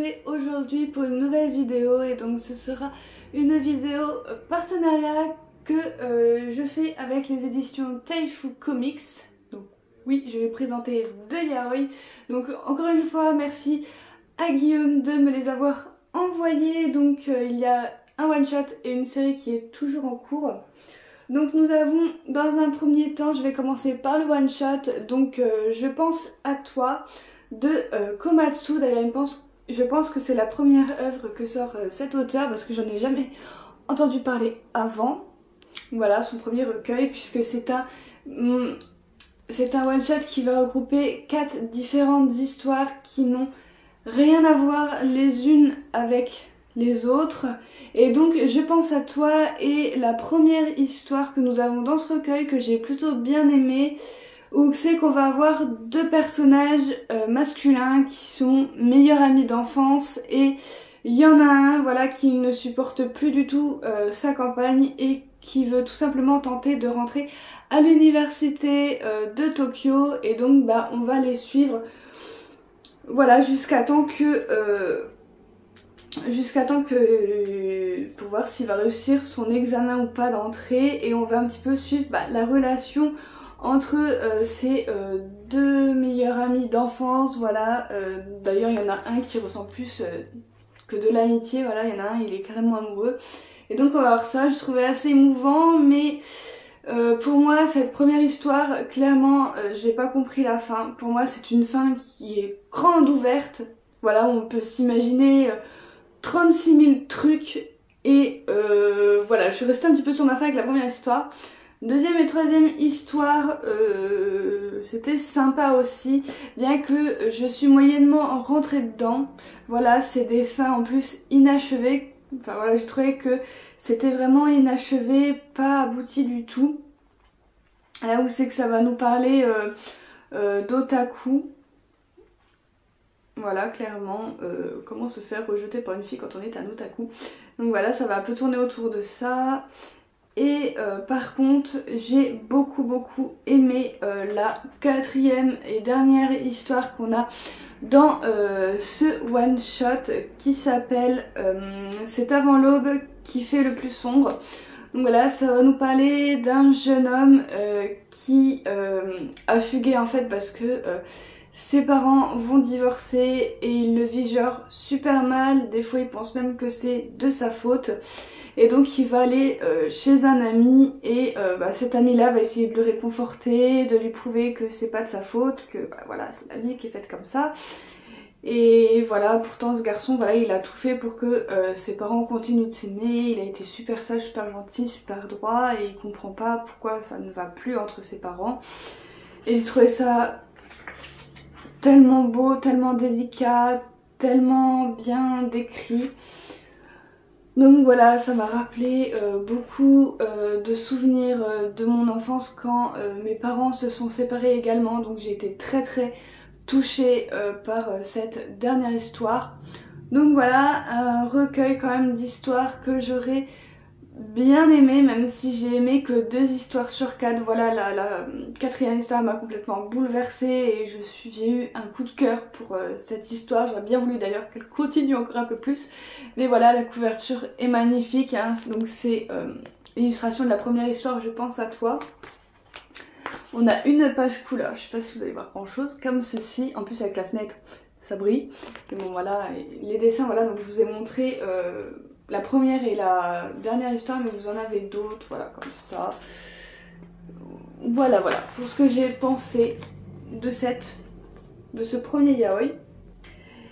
retrouver aujourd'hui pour une nouvelle vidéo et donc ce sera une vidéo partenariat que je fais avec les éditions Taifu Comics. Donc oui, je vais présenter deux yaoi. Donc encore une fois, merci à Guillaume de me les avoir envoyés. Donc il y a un one shot et une série qui est toujours en cours. Donc nous avons dans un premier temps, je vais commencer par le one shot, donc je pense à toi de Komatsu. D'ailleurs je pense que c'est la première œuvre que sort cet auteur parce que j'en ai jamais entendu parler avant. Voilà son premier recueil puisque c'est un one shot qui va regrouper 4 différentes histoires qui n'ont rien à voir les unes avec les autres. Et donc je pense à toi est la première histoire que nous avons dans ce recueil que j'ai plutôt bien aimé, où c'est qu'on va avoir deux personnages masculins qui sont meilleurs amis d'enfance et il y en a un voilà qui ne supporte plus du tout sa campagne et qui veut tout simplement tenter de rentrer à l'université de Tokyo, et donc bah on va les suivre voilà jusqu'à temps que pour voir s'il va réussir son examen ou pas d'entrée, et on va un petit peu suivre la relation entre ces deux meilleurs amis d'enfance. Voilà, d'ailleurs il y en a un qui ressent plus que de l'amitié, voilà, il y en a un il est carrément amoureux, et donc on va voir ça. Je trouvais assez émouvant, mais pour moi cette première histoire, clairement j'ai pas compris la fin. Pour moi c'est une fin qui est grande ouverte, voilà, on peut s'imaginer 36 000 trucs, et voilà, je suis restée un petit peu sur ma fin avec la première histoire. Deuxième et troisième histoire, c'était sympa aussi, bien que je suis moyennement rentrée dedans. Voilà, c'est des fins en plus inachevées. Enfin voilà, j'ai trouvé que c'était vraiment inachevé, pas abouti du tout. Là où c'est que ça va nous parler d'otaku. Voilà, clairement, comment se faire rejeter par une fille quand on est un otaku. Donc voilà, ça va un peu tourner autour de ça. Et par contre, j'ai beaucoup aimé la quatrième et dernière histoire qu'on a dans ce one shot qui s'appelle C'est avant l'aube qui fait le plus sombre. Donc voilà, ça va nous parler d'un jeune homme qui a fugué en fait parce que ses parents vont divorcer et il le vit genre super mal. Des fois il pense même que c'est de sa faute. Et donc il va aller chez un ami, et cet ami là va essayer de le réconforter, de lui prouver que c'est pas de sa faute, que voilà, c'est la vie qui est faite comme ça. Et voilà, pourtant ce garçon, voilà, il a tout fait pour que ses parents continuent de s'aimer. Il a été super sage, super gentil, super droit, et il comprend pas pourquoi ça ne va plus entre ses parents. Et j'ai trouvé ça tellement beau, tellement délicat, tellement bien décrit. Donc voilà, ça m'a rappelé beaucoup de souvenirs de mon enfance quand mes parents se sont séparés également. Donc j'ai été très touchée par cette dernière histoire. Donc voilà, un recueil quand même d'histoires que j'aurais bien aimé, même si j'ai aimé que 2 histoires sur 4. Voilà, la quatrième histoire m'a complètement bouleversée et j'ai eu un coup de cœur pour cette histoire. J'aurais bien voulu d'ailleurs qu'elle continue encore un peu plus, mais voilà, la couverture est magnifique, hein. Donc c'est l'illustration de la première histoire, Je pense à toi. On a une page couleur, je sais pas si vous allez voir grand chose, comme ceci, en plus avec la fenêtre ça brille. Et bon voilà, les dessins, voilà, donc je vous ai montré la première et la dernière histoire, mais vous en avez d'autres, voilà, comme ça. Voilà, pour ce que j'ai pensé de ce premier yaoi.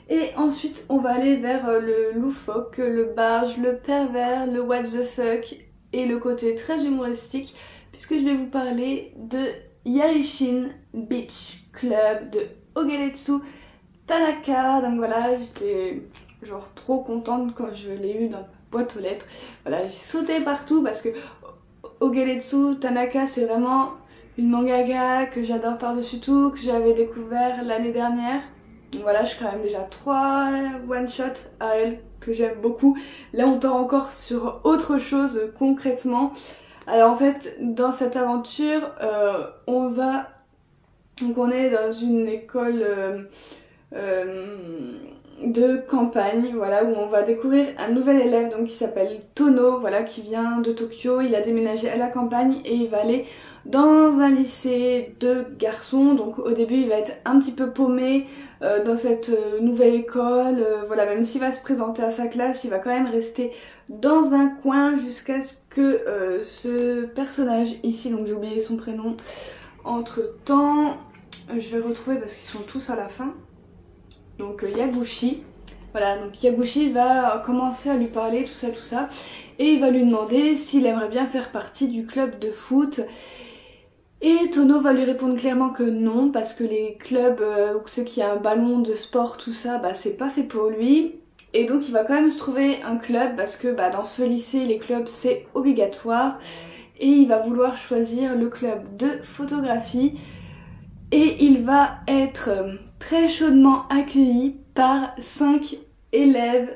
Et ensuite, on va aller vers le loufoque, le barge, le pervers, le what the fuck et le côté très humoristique, puisque je vais vous parler de Yarishin Beach Club de Ogeretsu Tanaka. Donc voilà, j'étais genre trop contente quand je l'ai eu dans ma boîte aux lettres. Voilà, j'ai sauté partout parce que Ogeretsu Tanaka c'est vraiment une mangaka que j'adore par-dessus tout, que j'avais découvert l'année dernière. Donc voilà, je suis quand même déjà 3 one-shots à elle que j'aime beaucoup. Là on part encore sur autre chose concrètement. Alors en fait, dans cette aventure, donc on est dans une école de campagne, voilà, où on va découvrir un nouvel élève donc qui s'appelle Tono, voilà, qui vient de Tokyo. Il a déménagé à la campagne et il va aller dans un lycée de garçons. Donc au début il va être un petit peu paumé dans cette nouvelle école, voilà, même s'il va se présenter à sa classe, il va quand même rester dans un coin jusqu'à ce que ce personnage ici, donc j'ai oublié son prénom, entre temps, je vais le retrouver parce qu'ils sont tous à la fin. Donc Yaguchi, voilà, donc Yaguchi va commencer à lui parler, tout ça, et il va lui demander s'il aimerait bien faire partie du club de foot. Et Tono va lui répondre clairement que non, parce que les clubs, ou ceux qui ont un ballon de sport, tout ça, bah c'est pas fait pour lui. Et donc il va quand même se trouver un club, parce que bah, dans ce lycée, les clubs c'est obligatoire. Et il va vouloir choisir le club de photographie. Et il va être très chaudement accueilli par 5 élèves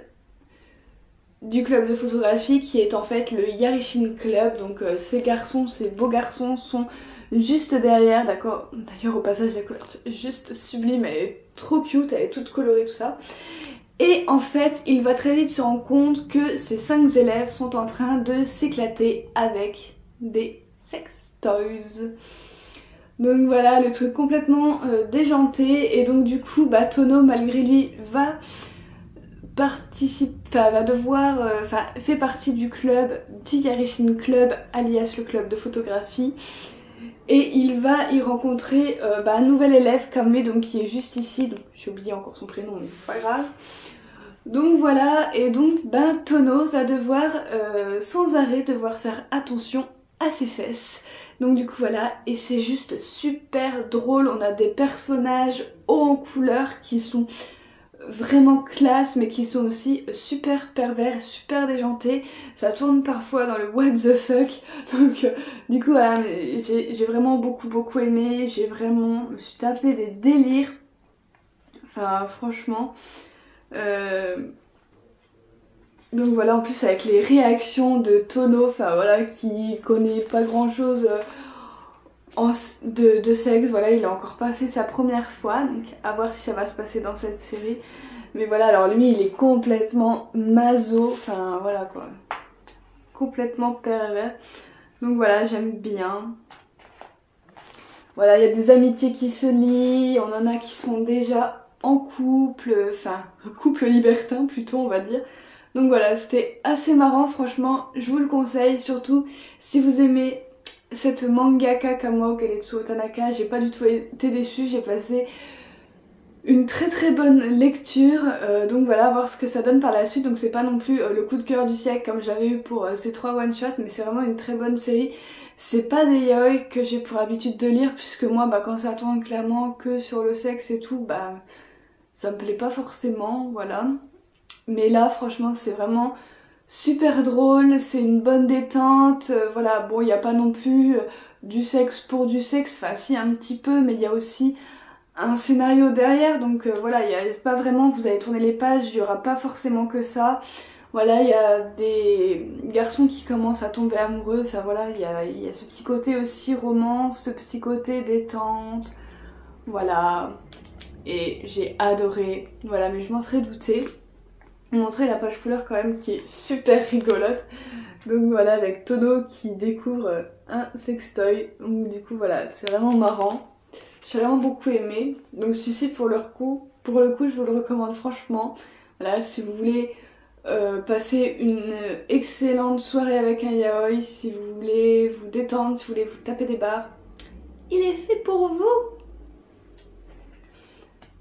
du club de photographie qui est en fait le Yarishin Club. Donc ces garçons, ces beaux garçons sont juste derrière, d'accord. D'ailleurs au passage la couverture est juste sublime, elle est trop cute, elle est toute colorée, tout ça. Et en fait il va très vite se rendre compte que ces 5 élèves sont en train de s'éclater avec des sex toys. Donc voilà, le truc complètement déjanté. Et donc du coup, bah, Tono, malgré lui, va devoir, fait partie du club, du Yarishin Club, alias le club de photographie. Et il va y rencontrer un nouvel élève comme lui, donc qui est juste ici. Donc j'ai oublié encore son prénom, mais c'est pas grave. Donc voilà, et donc Tono va devoir sans arrêt faire attention à ses fesses. Donc du coup voilà, et c'est juste super drôle. On a des personnages hauts en couleur qui sont vraiment classe, mais qui sont aussi super pervers, super déjantés. Ça tourne parfois dans le what the fuck. Donc du coup voilà, j'ai vraiment beaucoup aimé. Je me suis tapé des délires. Enfin franchement. Donc voilà, en plus avec les réactions de Tono, enfin voilà, qui connaît pas grand chose de sexe, voilà, il a encore pas fait sa première fois, donc à voir si ça va se passer dans cette série. Mais voilà, alors lui il est complètement maso, enfin voilà quoi, complètement pervers. Donc voilà, j'aime bien. Voilà, il y a des amitiés qui se lient, on en a qui sont déjà en couple, enfin couple libertin plutôt on va dire. Donc voilà, c'était assez marrant, franchement, je vous le conseille, surtout si vous aimez cette mangaka comme moi, Kaletsuo Tanaka. J'ai pas du tout été déçue, j'ai passé une très bonne lecture, donc voilà, voir ce que ça donne par la suite. Donc c'est pas non plus le coup de cœur du siècle comme j'avais eu pour ces 3 one-shots, mais c'est vraiment une très bonne série. C'est pas des yaoi que j'ai pour habitude de lire, puisque moi quand ça tourne clairement que sur le sexe et tout, ça me plaît pas forcément, voilà. Mais là franchement c'est vraiment super drôle, c'est une bonne détente, voilà, bon il n'y a pas non plus du sexe pour du sexe, enfin si un petit peu, mais il y a aussi un scénario derrière, donc voilà, il n'y a pas vraiment, vous allez tourner les pages, il n'y aura pas forcément que ça. Voilà, il y a des garçons qui commencent à tomber amoureux, enfin voilà, il y a ce petit côté aussi romance, ce petit côté détente, voilà. Et j'ai adoré, voilà, mais je m'en serais doutée. Montrer la page couleur quand même qui est super rigolote. Donc voilà, avec Tono qui découvre un sextoy. Donc du coup voilà, c'est vraiment marrant. J'ai vraiment beaucoup aimé. Donc celui-ci pour le coup je vous le recommande franchement. Voilà, si vous voulez passer une excellente soirée avec un yaoi, si vous voulez vous détendre, si vous voulez vous taper des barres, il est fait pour vous.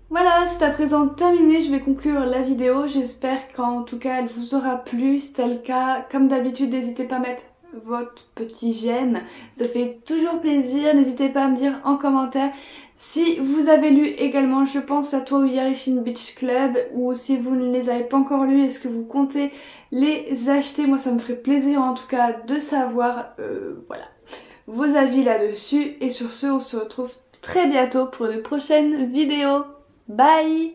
Voilà, c'est à présent terminé, je vais conclure la vidéo, j'espère qu'en tout cas elle vous aura plu. Si c'est le cas, comme d'habitude, n'hésitez pas à mettre votre petit j'aime, ça fait toujours plaisir. N'hésitez pas à me dire en commentaire si vous avez lu également Je pense à toi ou Yarishin Beach Club, ou si vous ne les avez pas encore lus, est-ce que vous comptez les acheter? Moi ça me ferait plaisir en tout cas de savoir voilà, vos avis là-dessus. Et sur ce, on se retrouve très bientôt pour de prochaines vidéos. Bye!